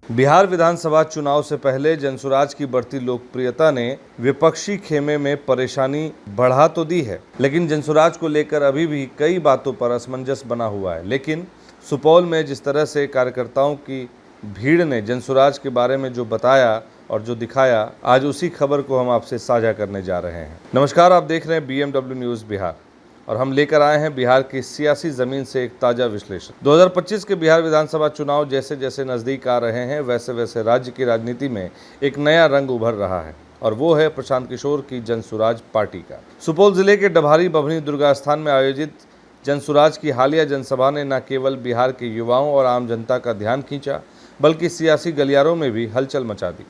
बिहार विधानसभा चुनाव से पहले जनसुराज की बढ़ती लोकप्रियता ने विपक्षी खेमे में परेशानी बढ़ा तो दी है, लेकिन जनसुराज को लेकर अभी भी कई बातों पर असमंजस बना हुआ है। लेकिन सुपौल में जिस तरह से कार्यकर्ताओं की भीड़ ने जनसुराज के बारे में जो बताया और जो दिखाया, आज उसी खबर को हम आपसे साझा करने जा रहे हैं। नमस्कार, आप देख रहे हैं BMW न्यूज़ बिहार और हम लेकर आए हैं बिहार की सियासी जमीन से एक ताज़ा विश्लेषण। 2025 के बिहार विधानसभा चुनाव जैसे जैसे नज़दीक आ रहे हैं, वैसे वैसे राज्य की राजनीति में एक नया रंग उभर रहा है और वो है प्रशांत किशोर की जनसुराज पार्टी का। सुपौल जिले के डभारी बभनी दुर्गा स्थान में आयोजित जनसुराज की हालिया जनसभा ने न केवल बिहार के युवाओं और आम जनता का ध्यान खींचा, बल्कि सियासी गलियारों में भी हलचल मचा दी।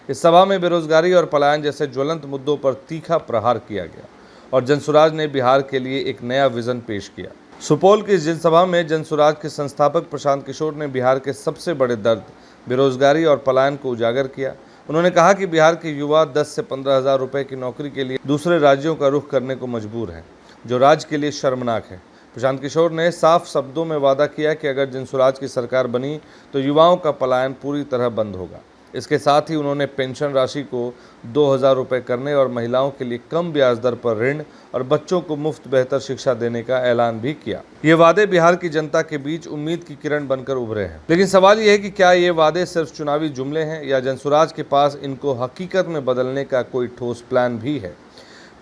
इस सभा में बेरोजगारी और पलायन जैसे ज्वलंत मुद्दों पर तीखा प्रहार किया गया और जनसुराज ने बिहार के लिए एक नया विजन पेश किया। सुपौल की जनसभा में जनसुराज के संस्थापक प्रशांत किशोर ने बिहार के सबसे बड़े दर्द बेरोजगारी और पलायन को उजागर किया। उन्होंने कहा कि बिहार के युवा 10 से 15 हज़ार रुपये की नौकरी के लिए दूसरे राज्यों का रुख करने को मजबूर हैं, जो राज्य के लिए शर्मनाक है। प्रशांत किशोर ने साफ शब्दों में वादा किया कि अगर जनसुराज की सरकार बनी तो युवाओं का पलायन पूरी तरह बंद होगा। इसके साथ ही उन्होंने पेंशन राशि को 2,000 रुपये करने और महिलाओं के लिए कम ब्याज दर पर ऋण और बच्चों को मुफ्त बेहतर शिक्षा देने का ऐलान भी किया। ये वादे बिहार की जनता के बीच उम्मीद की किरण बनकर उभरे हैं। लेकिन सवाल ये है कि क्या ये वादे सिर्फ चुनावी जुमले हैं या जनसुराज के पास इनको हकीकत में बदलने का कोई ठोस प्लान भी है।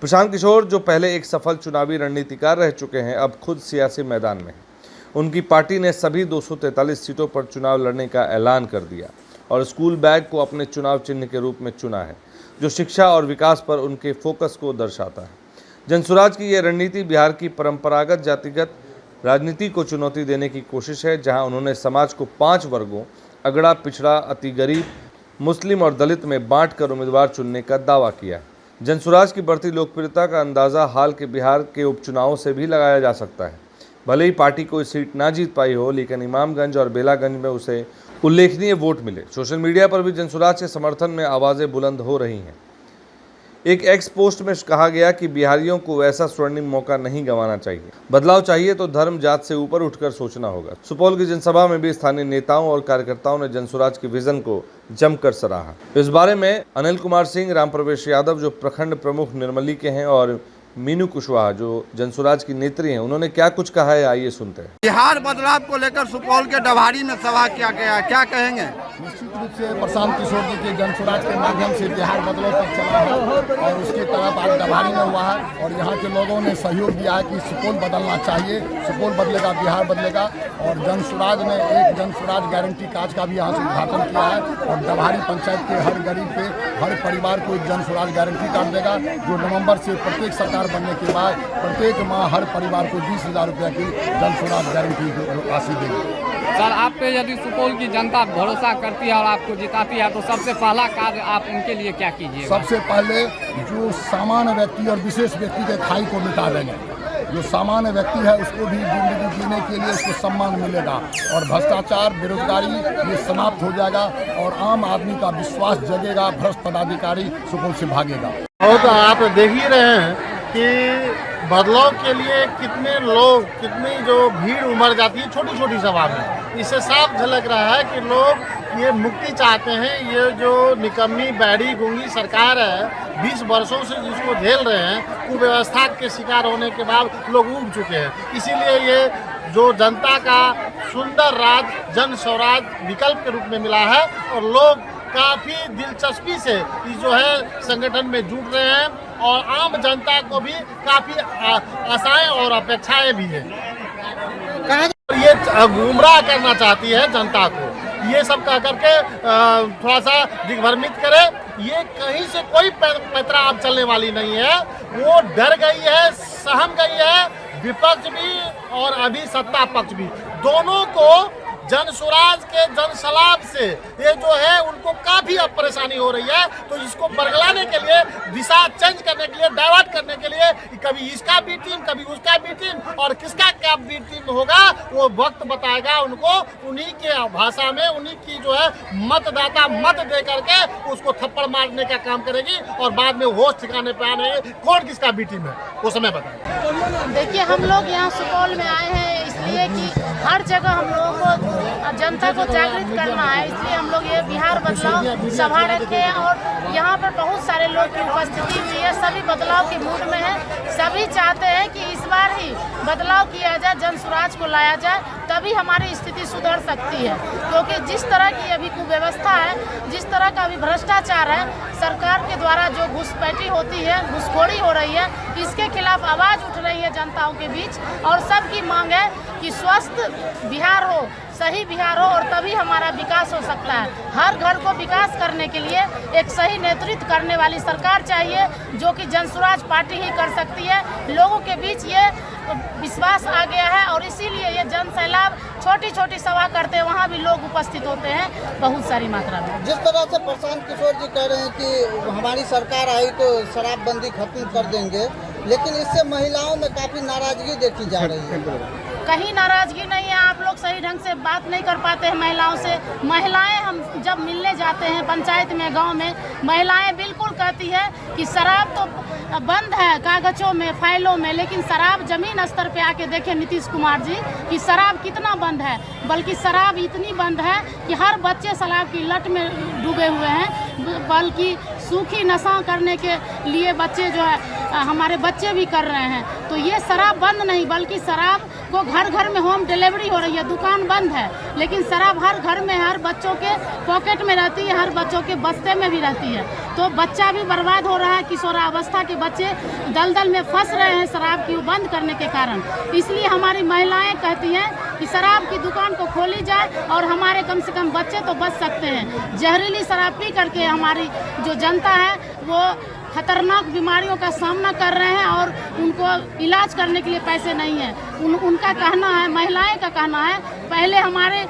प्रशांत किशोर, जो पहले एक सफल चुनावी रणनीतिकार रह चुके हैं, अब खुद सियासी मैदान में हैं। उनकी पार्टी ने सभी 243 सीटों पर चुनाव लड़ने का ऐलान कर दिया और स्कूल बैग को अपने चुनाव चिन्ह के रूप में चुना है, जो शिक्षा और विकास पर उनके फोकस को दर्शाता है। जनसुराज की यह रणनीति बिहार की परंपरागत जातिगत राजनीति को चुनौती देने की कोशिश है, जहां उन्होंने समाज को 5 वर्गों अगड़ा, पिछड़ा, अति गरीब, मुस्लिम और दलित में बांटकर उम्मीदवार चुनने का दावा किया है। जनसुराज की बढ़ती लोकप्रियता का अंदाज़ा हाल के बिहार के उपचुनावों से भी लगाया जा सकता है। भले ही पार्टी कोई सीट ना जीत पाई हो, लेकिन इमामगंज और बेलागंज में उसे उल्लेखनीय वोट मिले। सोशल मीडिया पर भी जनसुराज के समर्थन में आवाज़ें बुलंद हो रही हैं। एक एक्स पोस्ट में कहा गया कि बिहारियों को ऐसा स्वर्णिम मौका नहीं गंवाना चाहिए। बदलाव चाहिए तो धर्म जात से ऊपर उठकर सोचना होगा। सुपौल की जनसभा में भी स्थानीय नेताओं और कार्यकर्ताओं ने जनसुराज के विजन को जमकर सराहा। इस बारे में अनिल कुमार सिंह, राम प्रवेश यादव जो प्रखंड प्रमुख निर्मली के हैं, और मीनू कुशवाहा जो जनसुराज की नेत्री हैं, उन्होंने क्या कुछ कहा है, आइए सुनते हैं। बिहार बदलाव को लेकर सुपौल के डभारी में सभा किया गया, क्या कहेंगे? निश्चित रूप से प्रशांत किशोर जी के जनसुराज के माध्यम से बिहार बदलाव तक चला है और उसकी तरफ आज डभारी में हुआ है और यहाँ के लोगों ने सहयोग दिया है कि सुपौल बदलना चाहिए, सुपौल बदलेगा, बिहार बदलेगा। और जनसुराज ने एक जनसुराज गारंटी कार्ड का भी यहाँ से उद्घाटन किया है और डभारी पंचायत के हर गरीब पे, हर परिवार को एक जनसुराज गारंटी कार्ड देगा, जो नवंबर से प्रत्येक सरकार बनने के बाद प्रत्येक माह हर परिवार को 20,000 रुपये की जनसुराज गारंटी राशि देगी। सर, आप पे यदि सुपौल की जनता भरोसा करती है और आपको जिताती है तो सबसे पहला कार्य आप उनके लिए क्या कीजिए? सबसे पहले जो सामान्य व्यक्ति और विशेष व्यक्ति के खाई को मिटा देंगे। जो सामान्य व्यक्ति है उसको भी जिंदगी जीने के लिए उसको सम्मान मिलेगा और भ्रष्टाचार, बेरोजगारी ये समाप्त हो जाएगा और आम आदमी का विश्वास जगेगा, भ्रष्ट पदाधिकारी सुपौल से भागेगा। और तो आप देख ही रहे हैं कि बदलाव के लिए कितने लोग, कितनी जो भीड़ उमड़ जाती है छोटी छोटी सभा में। इससे साफ झलक रहा है कि लोग ये मुक्ति चाहते हैं। ये जो निकम्मी, बैड़ी, गूंगी सरकार है, 20 वर्षों से जिसको झेल रहे हैं, कुव्यवस्था के शिकार होने के बाद लोग उब चुके हैं। इसीलिए ये जो जनता का सुंदर राज, जन स्वराज विकल्प के रूप में मिला है और लोग काफ़ी दिलचस्पी से इस जो है संगठन में जुट रहे हैं और आम जनता को भी काफ़ी आशाएं और अपेक्षाएं भी हैं। ये गुमराह करना चाहती है जनता को, ये सब कह करके थोड़ा सा दिग्भ्रमित करे। ये कहीं से कोई पैतरा अब चलने वाली नहीं है। वो डर गई है, सहम गई है, विपक्ष भी और अभी सत्ता पक्ष भी, दोनों को जनसुराज के जनसलाब से ये जो है उनको काफी अब परेशानी हो रही है। तो इसको बरगलाने के लिए, दिशा चेंज करने के लिए, डाइवर्ट करने के लिए कभी इसका बी टीम, कभी उसका बी टीम, और किसका क्या बी टीम होगा वो वक्त बताएगा उनको। उन्हीं के भाषा में, उन्हीं की जो है मतदाता मत दे करके उसको थप्पड़ मारने का काम करेगी, और बाद में होश ठिकाने पे आने कौन किसका बी टीम है वो समय बताएगा। देखिए, हम लोग यहाँ सुपौल में आए हैं इसलिए कि हर जगह हम लोगों को जनता को जागृत करना है, इसलिए हम लोग ये बिहार बदलाव सभा रखे हैं। और यहाँ पर बहुत सारे लोग की उपस्थिति हुई है, सभी बदलाव के मूड में हैं। सभी चाहते हैं कि इस बार ही बदलाव किया जाए, जनसुराज को लाया जाए, तभी हमारी स्थिति सुधर सकती है। क्योंकि जिस तरह की अभी कुव्यवस्था है, जिस तरह का अभी भ्रष्टाचार है, सरकार के द्वारा जो घुसपैठी होती है, घुसखोरी हो रही है, इसके खिलाफ आवाज़ उठ रही है जनताओं के बीच। और सबकी मांग है कि स्वस्थ बिहार हो, सही बिहार हो, और तभी हमारा विकास हो सकता है। हर घर को विकास करने के लिए एक सही नेतृत्व करने वाली सरकार चाहिए, जो कि जनसुराज पार्टी ही कर सकती है। लोगों के बीच ये विश्वास आ गया है, और इसीलिए ये जन सैलाब छोटी छोटी सभा करते हैं, वहाँ भी लोग उपस्थित होते हैं बहुत सारी मात्रा में। जिस तरह से प्रशांत किशोर जी कह रहे हैं कि हमारी सरकार आई तो शराबबंदी खत्म कर देंगे, लेकिन इससे महिलाओं में काफी नाराजगी देखी जा रही है। कहीं नाराजगी नहीं है, आप लोग सही ढंग से बात नहीं कर पाते हैं महिलाओं से। महिलाएं हम जब मिलने जाते हैं पंचायत में, गांव में, महिलाएं बिल्कुल कहती है कि शराब तो बंद है कागजों में, फाइलों में, लेकिन शराब जमीन स्तर पे आके देखे नीतीश कुमार जी कि शराब कितना बंद है। बल्कि शराब इतनी बंद है कि हर बच्चे शराब की लत में डूबे हुए हैं, बल्कि सूखी नशा करने के लिए बच्चे जो है हमारे बच्चे भी कर रहे हैं। तो ये शराब बंद नहीं, बल्कि शराब को घर घर में होम डिलीवरी हो रही है। दुकान बंद है, लेकिन शराब हर घर में, हर बच्चों के पॉकेट में रहती है, हर बच्चों के बस्ते में भी रहती है। तो बच्चा भी बर्बाद हो रहा है, किशोरावस्था के बच्चे दलदल में फंस रहे हैं शराब की बंद करने के कारण। इसलिए हमारी महिलाएं कहती हैं कि शराब की दुकान को खोली जाए, और हमारे कम से कम बच्चे तो बच सकते हैं। जहरीली शराब पी करके हमारी जो जनता है वो खतरनाक बीमारियों का सामना कर रहे हैं, और उनको इलाज करने के लिए पैसे नहीं हैं। उनका कहना है, महिलाएं का कहना है, पहले हमारे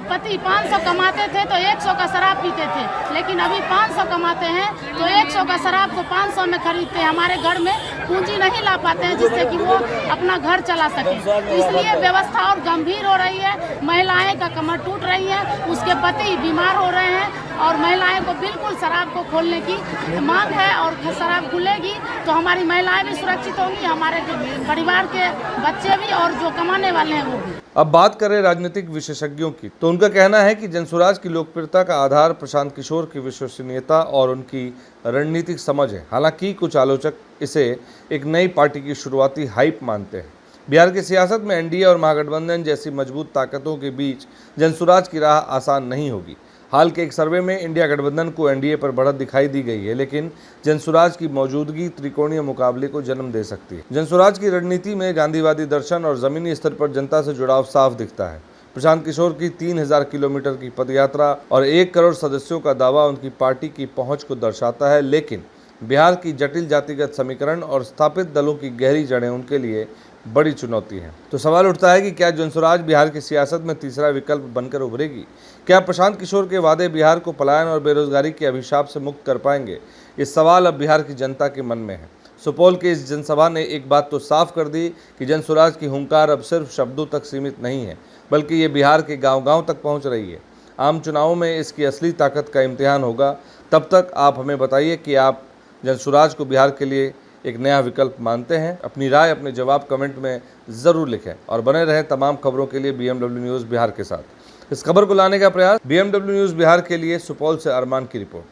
पति 500 कमाते थे तो 100 का शराब पीते थे, लेकिन अभी 500 कमाते हैं तो 100 का शराब को 500 में खरीदते हैं। हमारे घर में पूंजी नहीं ला पाते हैं जिससे कि वो अपना घर चला सके। इसलिए व्यवस्था और गंभीर हो रही है, महिलाएं का कमर टूट रही है, उसके पति बीमार हो रहे हैं, और महिलाएं को बिल्कुल शराब को खोलने की मांग है। और शराब खुलेगी तो हमारी महिलाएं भी सुरक्षित होंगी, हमारे परिवार के बच्चे भी, और जो कमाने वाले हैं वो भी। अब बात करें राजनीतिक विशेषज्ञों की, तो उनका कहना है कि जनसुराज की लोकप्रियता का आधार प्रशांत किशोर की विश्वसनीयता और उनकी रणनीतिक समझ है। हालांकि कुछ आलोचक इसे एक नई पार्टी की शुरुआती हाइप मानते हैं। बिहार की सियासत में एनडीए और महागठबंधन जैसी मजबूत ताकतों के बीच जनसुराज की राह आसान नहीं होगी। हाल के एक सर्वे में इंडिया गठबंधन को एनडीए पर बढ़त दिखाई दी गई है, लेकिन जनसुराज की मौजूदगी त्रिकोणीय मुकाबले को जन्म दे सकती है। जनसुराज की रणनीति में गांधीवादी दर्शन और जमीनी स्तर पर जनता से जुड़ाव साफ दिखता है। प्रशांत किशोर की 3000 किलोमीटर की पदयात्रा और 1 करोड़ सदस्यों का दावा उनकी पार्टी की पहुंच को दर्शाता है, लेकिन बिहार की जटिल जातिगत समीकरण और स्थापित दलों की गहरी जड़ें उनके लिए बड़ी चुनौती है। तो सवाल उठता है कि क्या जनसुराज बिहार की सियासत में तीसरा विकल्प बनकर उभरेगी? क्या प्रशांत किशोर के वादे बिहार को पलायन और बेरोजगारी के अभिशाप से मुक्त कर पाएंगे? इस सवाल अब बिहार की जनता के मन में है। सुपौल की इस जनसभा ने एक बात तो साफ कर दी कि जनसुराज की हुंकार अब सिर्फ शब्दों तक सीमित नहीं है, बल्कि ये बिहार के गांव-गांव तक पहुंच रही है। आम चुनावों में इसकी असली ताकत का इम्तिहान होगा। तब तक आप हमें बताइए कि आप जनसुराज को बिहार के लिए एक नया विकल्प मानते हैं। अपनी राय, अपने जवाब कमेंट में ज़रूर लिखें और बने रहें तमाम खबरों के लिए BMW न्यूज़ बिहार के साथ। इस खबर को लाने का प्रयास BMW न्यूज़ बिहार के लिए सुपौल से अरमान की रिपोर्ट।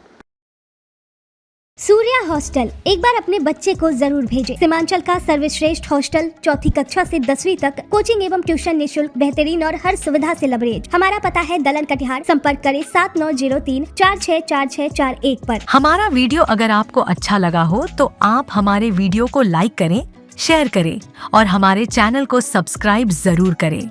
सूर्या हॉस्टल, एक बार अपने बच्चे को जरूर भेजें। सीमांचल का सर्वश्रेष्ठ हॉस्टल, 4ठी कक्षा से 10वीं तक, कोचिंग एवं ट्यूशन निःशुल्क, बेहतरीन और हर सुविधा से लबरेज। हमारा पता है दलन कटिहार। संपर्क करें 7903464641 पर। हमारा वीडियो अगर आपको अच्छा लगा हो तो आप हमारे वीडियो को लाइक करें, शेयर करें और हमारे चैनल को सब्सक्राइब जरूर करें।